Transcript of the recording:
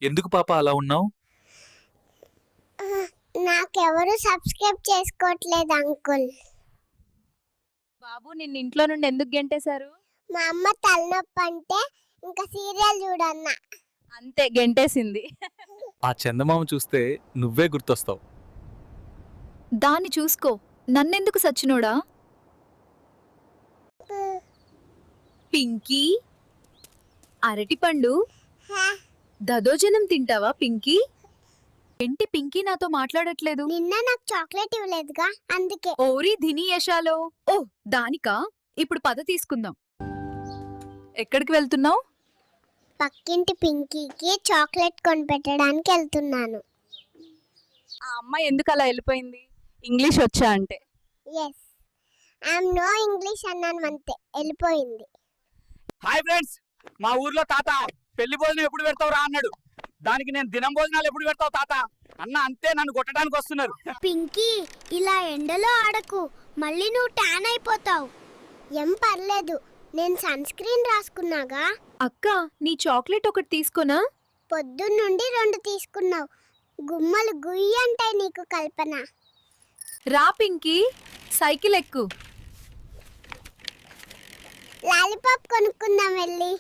ఎందుకు పాప అలా ఉన్నావు? నాకెవరు సబ్స్క్రైబ్ చేసుకోవట్లేదు అంకుల్. బాబు నిన్ను ఇంట్లో నుండి ఎందుకు గెంటేశారు? మా అమ్మ తలనొప్పి అంటే ఇంకా సీరియల్ చూడన్నా. అంతే గెంటేసింది. ఆ చందమామ చూస్తే నువ్వే గుర్తొస్తావు. దాన్ని చూసుకో, నన్నెందుకు సచ్చినోడా? పింకీ, అరటిపండు దదోజనం తింటావా పింకీ? ఏంటి పింకీ నాతో మాట్లాడట్లేదు? నిన్న నాకు చాక్లెట్ ఇవ్వలేదుగా, అందుకే. ఓరి ధిని యశాలో. ఓ దానికా? ఇప్పుడు పద తీసుకుందాం. ఎక్కడికి వెళ్తున్నావు? పక్కింటి పింకీకి చాక్లెట్ కొనిపెట్టడానికి వెళ్తున్నాను. ఆ అమ్మాయి ఎందుకు అలా వెళ్ళిపోయింది? ఇంగ్లీష్ వచ్చా అంటే. ఎస్, ఐఎమ్ నో ఇంగ్లీష్ అన్నాను, అంతే వెళ్ళిపోయింది. హాయ్ ఫ్రెండ్స్, మా ఊర్లో తాత పెళ్లి భోజనం ఎప్పుడు పెడతావు రా అన్నాడు. దానికి నేను దినం భోజనాలు ఎప్పుడు పెడతావు తాత అన్న, అంతే నన్ను కొట్టడానికి వస్తున్నారు. పింకీ, ఇలా ఎండలో ఆడకు, మళ్ళీ నువ్వు ట్యాన్ అయిపోతావు. ఏం పర్లేదు, నేను సన్ స్క్రీన్ రాసుకున్నాగా. అక్క, నీ చాక్లెట్ ఒకటి తీసుకోనా? పొద్దున్నుండి 2 తీసుకున్నావు. గుమ్మలు గుయ్యి అంటాయి నీకు కల్పన. రా పింకీ, సైకిల్ ఎక్కు. లాలీపాప్ కొనుక్కుందాం వెళ్ళి.